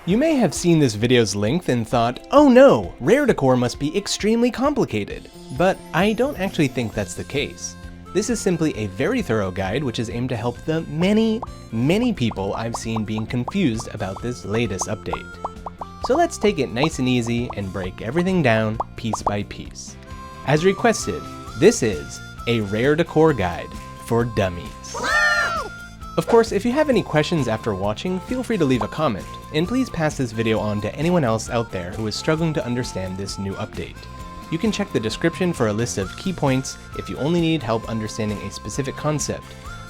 You may have seen this video's length and thought, oh no, Rare Decor must be extremely complicated. But I don't actually think that's the case. This is simply a very thorough guide which is aimed to help the many people I've seen being confused about this latest update. So let's take it nice and easy and break everything down piece by piece. As requested, this is a Rare Decor guide for dummies. Of course, if you have any questions after watching, feel free to leave a comment, and please pass this video on to anyone else out there who is struggling to understand this new update. You can check the description for a list of key points if you only need help understanding a specific concept,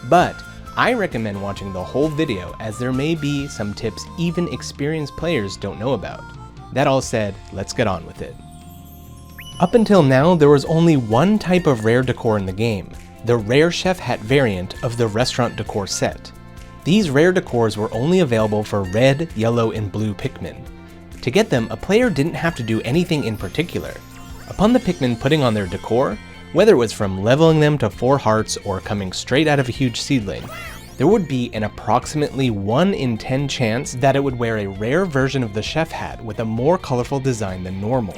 but I recommend watching the whole video as there may be some tips even experienced players don't know about. That all said, let's get on with it. Up until now, there was only one type of Rare Decor in the game, the Rare Chef Hat variant of the Restaurant Decor set. These Rare Decors were only available for red, yellow, and blue Pikmin. To get them, a player didn't have to do anything in particular. Upon the Pikmin putting on their decor, whether it was from leveling them to 4 hearts or coming straight out of a huge seedling, there would be an approximately 1 in 10 chance that it would wear a rare version of the chef hat with a more colorful design than normal.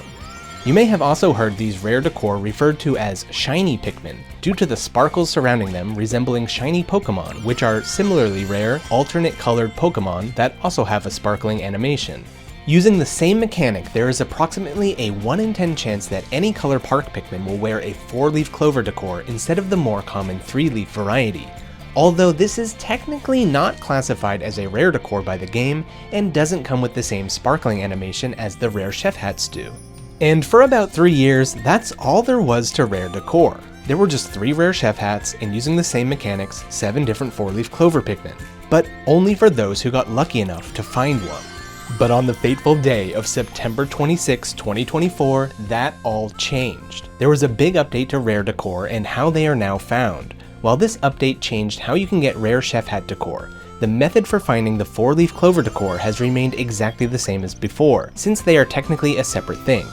You may have also heard these Rare Decor referred to as shiny Pikmin, due to the sparkles surrounding them resembling shiny Pokemon, which are similarly rare, alternate colored Pokemon that also have a sparkling animation. Using the same mechanic, there is approximately a 1 in 10 chance that any color park Pikmin will wear a 4-leaf clover decor instead of the more common 3-leaf variety, although this is technically not classified as a Rare Decor by the game and doesn't come with the same sparkling animation as the Rare Chef Hats do. And for about 3 years, that's all there was to Rare Decor. There were just 3 Rare Chef Hats and using the same mechanics, 7 different 4-leaf clover Pikmin, but only for those who got lucky enough to find one. But on the fateful day of September 26, 2024, that all changed. There was a big update to Rare Decor and how they are now found. While this update changed how you can get Rare Chef Hat decor, the method for finding the 4-leaf clover decor has remained exactly the same as before, since they are technically a separate thing.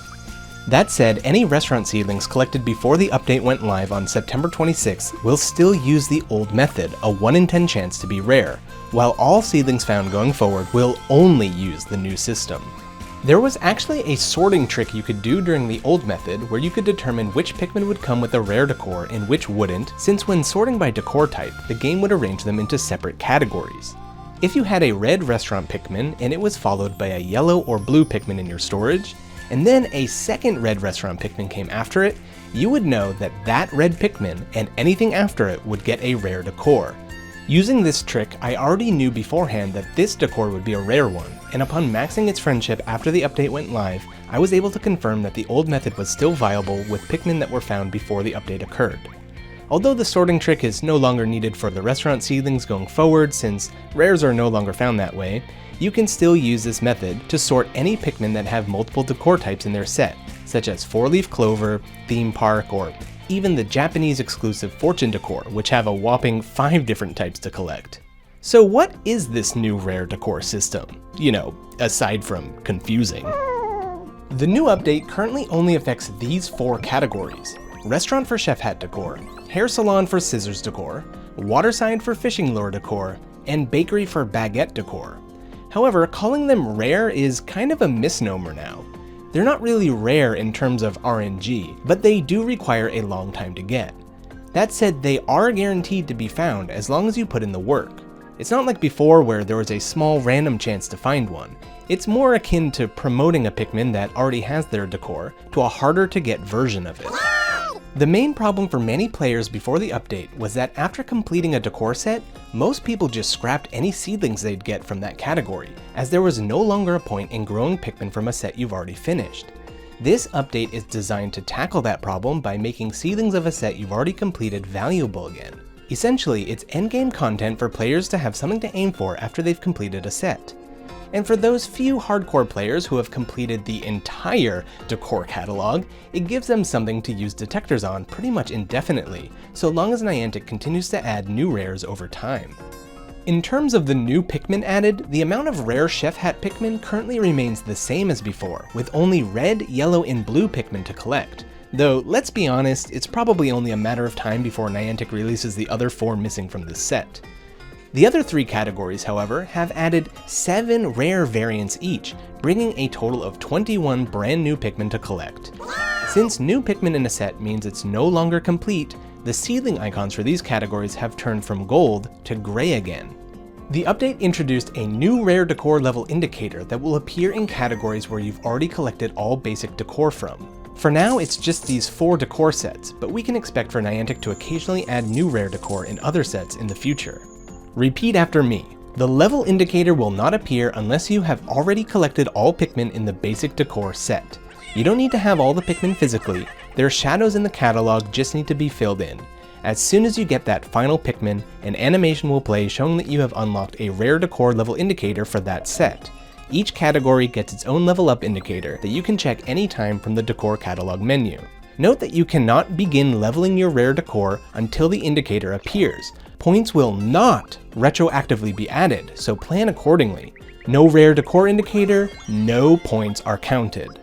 That said, any restaurant seedlings collected before the update went live on September 26 will still use the old method, a 1 in 10 chance to be rare, while all seedlings found going forward will only use the new system. There was actually a sorting trick you could do during the old method where you could determine which Pikmin would come with a Rare Decor and which wouldn't, since when sorting by decor type, the game would arrange them into separate categories. If you had a red restaurant Pikmin and it was followed by a yellow or blue Pikmin in your storage, and then a second red restaurant Pikmin came after it, you would know that that red Pikmin and anything after it would get a Rare Decor. Using this trick, I already knew beforehand that this decor would be a rare one, and upon maxing its friendship after the update went live, I was able to confirm that the old method was still viable with Pikmin that were found before the update occurred. Although the sorting trick is no longer needed for the restaurant seedlings going forward since rares are no longer found that way, you can still use this method to sort any Pikmin that have multiple decor types in their set, such as 4-leaf clover, theme park, or even the Japanese exclusive fortune decor, which have a whopping 5 different types to collect. So what is this new Rare Decor system? You know, aside from confusing. The new update currently only affects these 4 categories: restaurant for chef hat decor, hair salon for scissors decor, waterside for fishing lure decor, and bakery for baguette decor. However, calling them rare is kind of a misnomer now. They're not really rare in terms of RNG, but they do require a long time to get. That said, they are guaranteed to be found as long as you put in the work. It's not like before where there was a small random chance to find one. It's more akin to promoting a Pikmin that already has their decor to a harder to get version of it. The main problem for many players before the update was that after completing a decor set, most people just scrapped any seedlings they'd get from that category, as there was no longer a point in growing Pikmin from a set you've already finished. This update is designed to tackle that problem by making seedlings of a set you've already completed valuable again. Essentially, it's endgame content for players to have something to aim for after they've completed a set. And for those few hardcore players who have completed the entire decor catalog, it gives them something to use detectors on pretty much indefinitely, so long as Niantic continues to add new rares over time. In terms of the new Pikmin added, the amount of rare Chef Hat Pikmin currently remains the same as before, with only red, yellow, and blue Pikmin to collect. Though, let's be honest, it's probably only a matter of time before Niantic releases the other 4 missing from this set. The other 3 categories, however, have added 7 rare variants each, bringing a total of 21 brand new Pikmin to collect. Since new Pikmin in a set means it's no longer complete, the seedling icons for these categories have turned from gold to gray again. The update introduced a new Rare Decor level indicator that will appear in categories where you've already collected all basic decor from. For now, it's just these 4 decor sets, but we can expect for Niantic to occasionally add new Rare Decor in other sets in the future. Repeat after me. The level indicator will not appear unless you have already collected all Pikmin in the basic decor set. You don't need to have all the Pikmin physically, their shadows in the catalog just need to be filled in. As soon as you get that final Pikmin, an animation will play showing that you have unlocked a Rare Decor level indicator for that set. Each category gets its own level up indicator that you can check anytime from the Decor catalog menu. Note that you cannot begin leveling your Rare Decor until the indicator appears. Points will not retroactively be added, so plan accordingly. No Rare Decor indicator, no points are counted.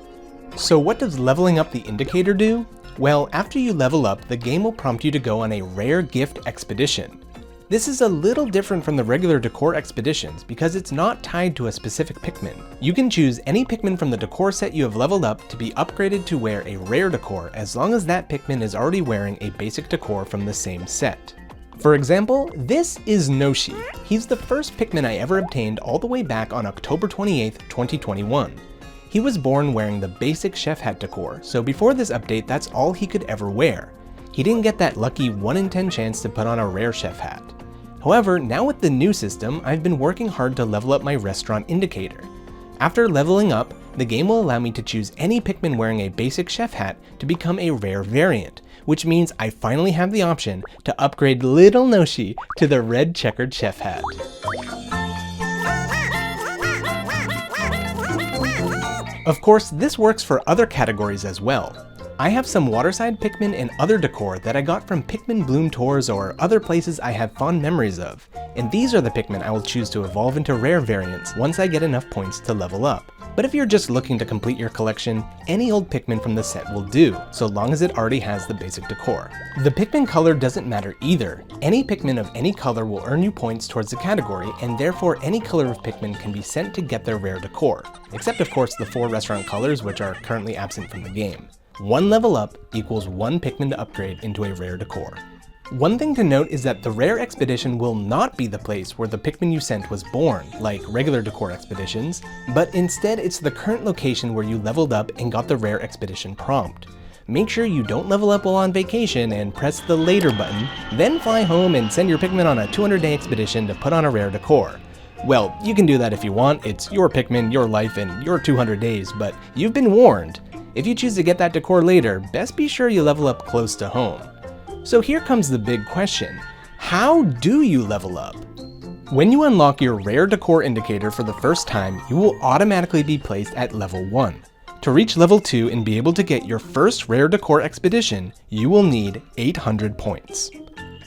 So what does leveling up the indicator do? Well, after you level up, the game will prompt you to go on a rare gift expedition. This is a little different from the regular Decor expeditions because it's not tied to a specific Pikmin. You can choose any Pikmin from the Decor set you have leveled up to be upgraded to wear a Rare Decor as long as that Pikmin is already wearing a basic Decor from the same set. For example, this is Noshi. He's the first Pikmin I ever obtained all the way back on October 28th, 2021. He was born wearing the basic chef hat decor, so before this update that's all he could ever wear. He didn't get that lucky 1 in 10 chance to put on a rare chef hat. However, now with the new system, I've been working hard to level up my restaurant indicator. After leveling up, the game will allow me to choose any Pikmin wearing a basic chef hat to become a rare variant, which means I finally have the option to upgrade little Noshi to the red checkered chef hat. Of course, this works for other categories as well. I have some waterside Pikmin and other decor that I got from Pikmin Bloom tours or other places I have fond memories of, and these are the Pikmin I will choose to evolve into rare variants once I get enough points to level up. But if you're just looking to complete your collection, any old Pikmin from the set will do, so long as it already has the basic decor. The Pikmin color doesn't matter either. Any Pikmin of any color will earn you points towards the category, and therefore any color of Pikmin can be sent to get their rare decor. Except of course the 4 restaurant colors which are currently absent from the game. 1 level up equals 1 Pikmin to upgrade into a rare decor. One thing to note is that the Rare Expedition will not be the place where the Pikmin you sent was born, like regular Decor expeditions, but instead it's the current location where you leveled up and got the Rare Expedition prompt. Make sure you don't level up while on vacation and press the later button, then fly home and send your Pikmin on a 200-day expedition to put on a Rare Decor. Well, you can do that if you want, it's your Pikmin, your life, and your 200 days, but you've been warned. If you choose to get that decor later, best be sure you level up close to home. So here comes the big question. How do you level up? When you unlock your Rare Decor indicator for the first time, you will automatically be placed at level 1. To reach level 2 and be able to get your first Rare Decor expedition, you will need 800 points.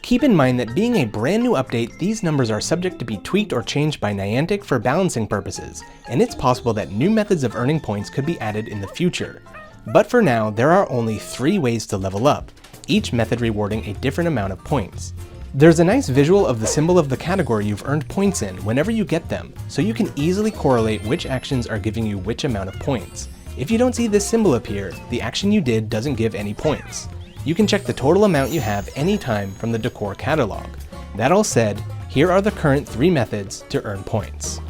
Keep in mind that being a brand new update, these numbers are subject to be tweaked or changed by Niantic for balancing purposes, and it's possible that new methods of earning points could be added in the future. But for now, there are only 3 ways to level up, each method rewarding a different amount of points. There's a nice visual of the symbol of the category you've earned points in whenever you get them, so you can easily correlate which actions are giving you which amount of points. If you don't see this symbol appear, the action you did doesn't give any points. You can check the total amount you have anytime from the Decor catalog. That all said, here are the current 3 methods to earn points.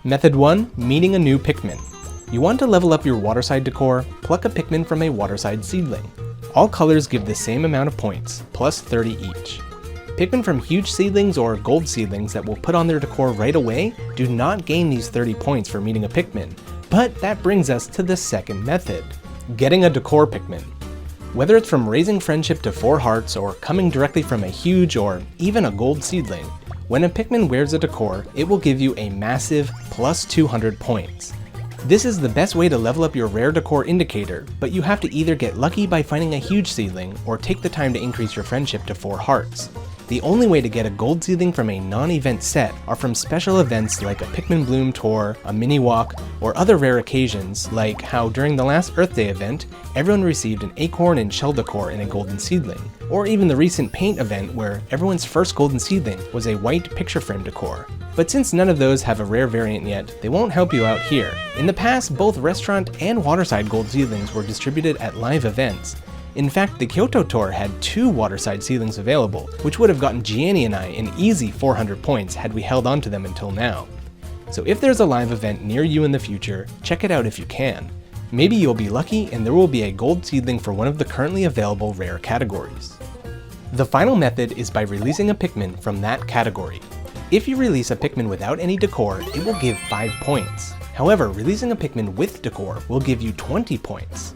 Method 1, meeting a new Pikmin. You want to level up your waterside decor, pluck a Pikmin from a waterside seedling. All colors give the same amount of points, plus 30 each. Pikmin from huge seedlings or gold seedlings that will put on their decor right away do not gain these 30 points for meeting a Pikmin, but that brings us to the second method, getting a Decor Pikmin. Whether it's from raising friendship to 4 hearts or coming directly from a huge or even a gold seedling, when a Pikmin wears a decor, it will give you a massive plus 200 points. This is the best way to level up your Rare Decor indicator, but you have to either get lucky by finding a huge seedling or take the time to increase your friendship to 4 hearts. The only way to get a gold seedling from a non-event set are from special events like a Pikmin Bloom tour, a mini walk, or other rare occasions like how during the last Earth Day event, everyone received an acorn and shell decor in a golden seedling, or even the recent paint event where everyone's first golden seedling was a white picture frame decor. But since none of those have a rare variant yet, they won't help you out here. In the past, both restaurant and waterside gold seedlings were distributed at live events. In fact, the Kyoto tour had 2 waterside seedlings available, which would have gotten Gianni and I an easy 400 points had we held on to them until now. So if there's a live event near you in the future, check it out if you can. Maybe you'll be lucky and there will be a gold seedling for one of the currently available rare categories. The final method is by releasing a Pikmin from that category. If you release a Pikmin without any decor, it will give 5 points. However, releasing a Pikmin with decor will give you 20 points.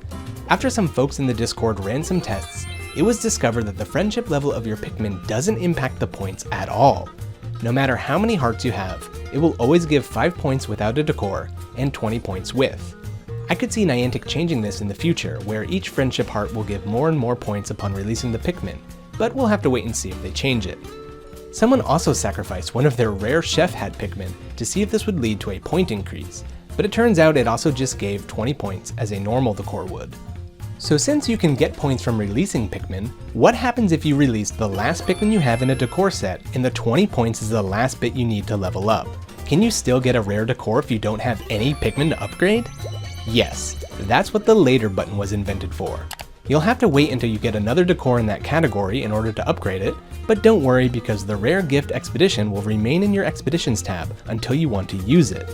After some folks in the Discord ran some tests, it was discovered that the friendship level of your Pikmin doesn't impact the points at all. No matter how many hearts you have, it will always give 5 points without a decor and 20 points with. I could see Niantic changing this in the future, where each friendship heart will give more and more points upon releasing the Pikmin, but we'll have to wait and see if they change it. Someone also sacrificed one of their rare chef hat Pikmin to see if this would lead to a point increase, but it turns out it also just gave 20 points as a normal decor would. So since you can get points from releasing Pikmin, what happens if you release the last Pikmin you have in a decor set and the 20 points is the last bit you need to level up? Can you still get a rare decor if you don't have any Pikmin to upgrade? Yes, that's what the later button was invented for. You'll have to wait until you get another decor in that category in order to upgrade it, but don't worry because the Rare Gift Expedition will remain in your Expeditions tab until you want to use it.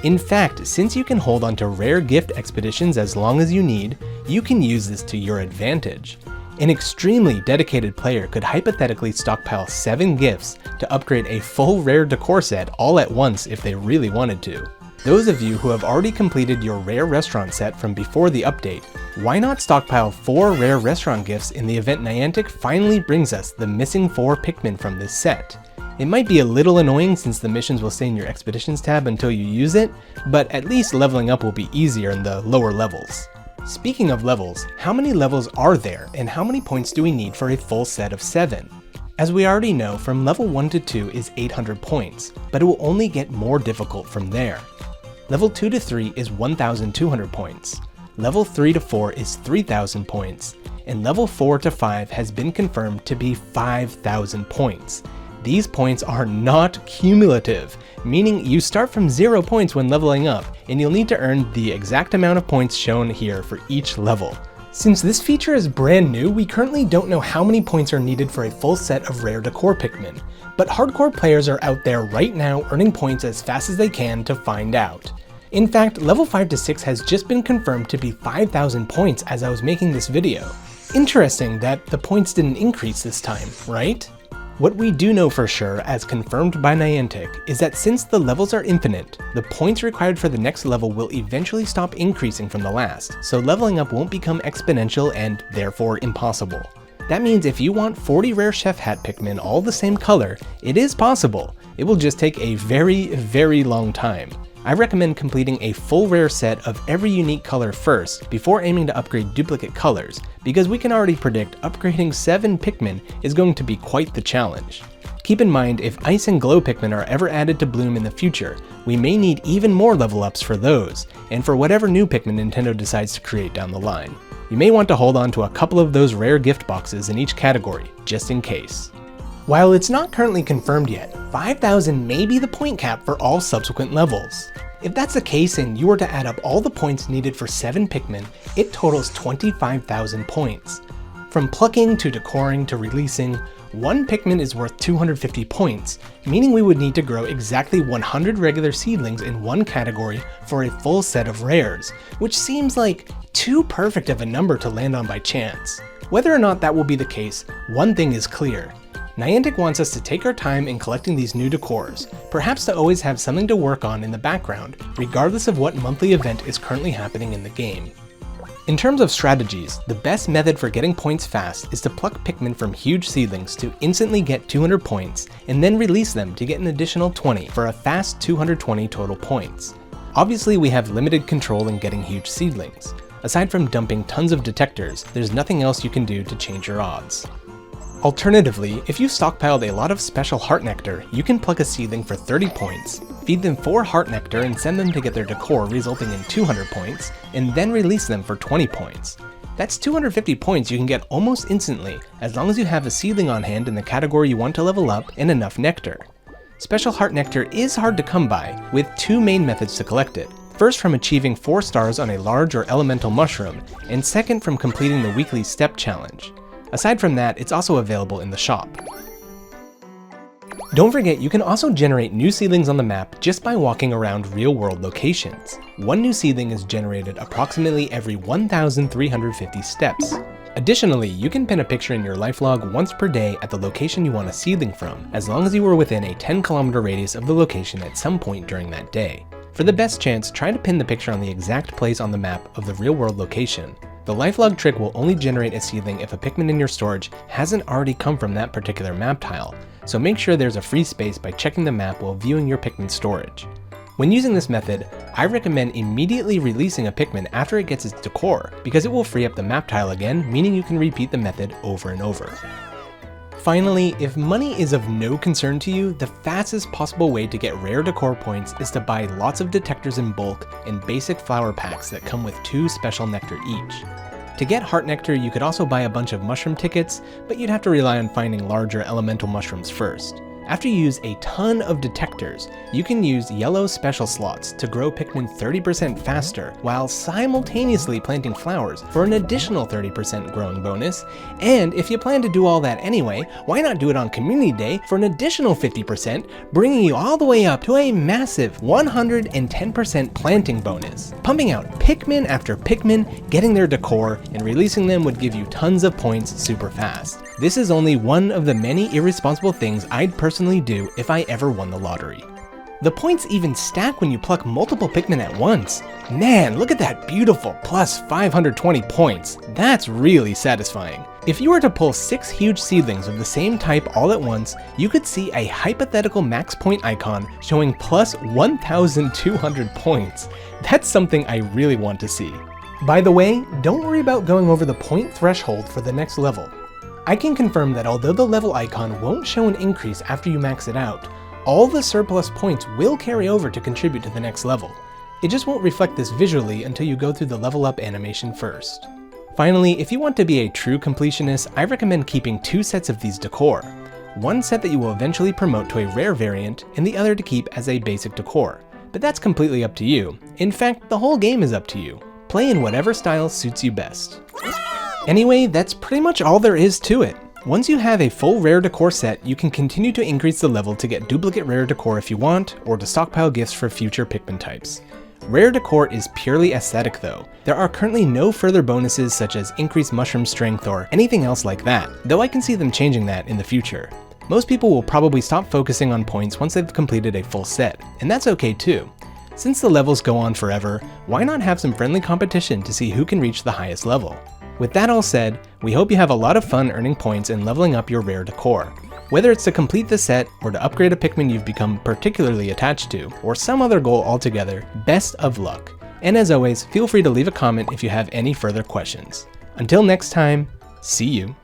In fact, since you can hold onto Rare Gift Expeditions as long as you need, you can use this to your advantage. An extremely dedicated player could hypothetically stockpile 7 gifts to upgrade a full rare decor set all at once if they really wanted to. Those of you who have already completed your rare restaurant set from before the update, why not stockpile 4 rare restaurant gifts in the event Niantic finally brings us the missing 4 Pikmin from this set? It might be a little annoying since the missions will stay in your Expeditions tab until you use it, but at least leveling up will be easier in the lower levels. Speaking of levels, how many levels are there and how many points do we need for a full set of 7? As we already know, from level 1 to 2 is 800 points, but it will only get more difficult from there. Level 2 to 3 is 1,200 points. Level 3 to 4 is 3,000 points, and level 4 to 5 has been confirmed to be 5,000 points. These points are not cumulative, meaning you start from 0 points when leveling up, and you'll need to earn the exact amount of points shown here for each level. Since this feature is brand new, we currently don't know how many points are needed for a full set of rare decor Pikmin, but hardcore players are out there right now earning points as fast as they can to find out. In fact, level 5 to 6 has just been confirmed to be 5,000 points as I was making this video. Interesting that the points didn't increase this time, right? What we do know for sure, as confirmed by Niantic, is that since the levels are infinite, the points required for the next level will eventually stop increasing from the last, so leveling up won't become exponential and therefore impossible. That means if you want 40 rare chef hat Pikmin all the same color, it is possible. It will just take a very, very long time. I recommend completing a full rare set of every unique color first before aiming to upgrade duplicate colors, because we can already predict upgrading 7 Pikmin is going to be quite the challenge. Keep in mind, if Ice and Glow Pikmin are ever added to Bloom in the future, we may need even more level ups for those, and for whatever new Pikmin Nintendo decides to create down the line. You may want to hold on to a couple of those rare gift boxes in each category, just in case. While it's not currently confirmed yet, 5,000 may be the point cap for all subsequent levels. If that's the case and you were to add up all the points needed for 7 Pikmin, it totals 25,000 points. From plucking to decoring to releasing, one Pikmin is worth 250 points, meaning we would need to grow exactly 100 regular seedlings in one category for a full set of rares, which seems like too perfect of a number to land on by chance. Whether or not that will be the case, one thing is clear. Niantic wants us to take our time in collecting these new decors, perhaps to always have something to work on in the background, regardless of what monthly event is currently happening in the game. In terms of strategies, the best method for getting points fast is to pluck Pikmin from huge seedlings to instantly get 200 points, and then release them to get an additional 20 for a fast 220 total points. Obviously, we have limited control in getting huge seedlings. Aside from dumping tons of detectors, there's nothing else you can do to change your odds. Alternatively, if you stockpiled a lot of special heart nectar, you can pluck a seedling for 30 points, feed them 4 heart nectar and send them to get their decor resulting in 200 points, and then release them for 20 points. That's 250 points you can get almost instantly, as long as you have a seedling on hand in the category you want to level up and enough nectar. Special heart nectar is hard to come by, with 2 main methods to collect it. First, from achieving 4 stars on a large or elemental mushroom, and second from completing the weekly step challenge. Aside from that, it's also available in the shop. Don't forget, you can also generate new seedlings on the map just by walking around real-world locations. One new seedling is generated approximately every 1,350 steps. Additionally, you can pin a picture in your life log once per day at the location you want a seedling from, as long as you were within a 10-kilometer radius of the location at some point during that day. For the best chance, try to pin the picture on the exact place on the map of the real-world location. The lifelog trick will only generate a seedling if a Pikmin in your storage hasn't already come from that particular map tile, so make sure there's a free space by checking the map while viewing your Pikmin storage. When using this method, I recommend immediately releasing a Pikmin after it gets its decor, because it will free up the map tile again, meaning you can repeat the method over and over. Finally, if money is of no concern to you, the fastest possible way to get rare decor points is to buy lots of detectors in bulk and basic flower packs that come with 2 special nectar each. To get heart nectar, you could also buy a bunch of mushroom tickets, but you'd have to rely on finding larger elemental mushrooms first. After you use a ton of detectors, you can use yellow special slots to grow Pikmin 30% faster while simultaneously planting flowers for an additional 30% growing bonus. And if you plan to do all that anyway, why not do it on Community Day for an additional 50%, bringing you all the way up to a massive 110% planting bonus. Pumping out Pikmin after Pikmin, getting their decor, and releasing them would give you tons of points super fast. This is only one of the many irresponsible things I'd personally do if I ever won the lottery. The points even stack when you pluck multiple Pikmin at once. Man, look at that beautiful plus 520 points. That's really satisfying. If you were to pull 6 huge seedlings of the same type all at once, you could see a hypothetical max point icon showing plus 1,200 points. That's something I really want to see. By the way, don't worry about going over the point threshold for the next level. I can confirm that although the level icon won't show an increase after you max it out, all the surplus points will carry over to contribute to the next level. It just won't reflect this visually until you go through the level up animation first. Finally, if you want to be a true completionist, I recommend keeping 2 sets of these decor. One set that you will eventually promote to a rare variant, and the other to keep as a basic decor. But that's completely up to you. In fact, the whole game is up to you. Play in whatever style suits you best. Anyway, that's pretty much all there is to it. Once you have a full rare decor set, you can continue to increase the level to get duplicate rare decor if you want, or to stockpile gifts for future Pikmin types. Rare decor is purely aesthetic though. There are currently no further bonuses such as increased mushroom strength or anything else like that, though I can see them changing that in the future. Most people will probably stop focusing on points once they've completed a full set, and that's okay too. Since the levels go on forever, why not have some friendly competition to see who can reach the highest level? With that all said, we hope you have a lot of fun earning points and leveling up your rare decor. Whether it's to complete the set, or to upgrade a Pikmin you've become particularly attached to, or some other goal altogether, best of luck. And as always, feel free to leave a comment if you have any further questions. Until next time, see you.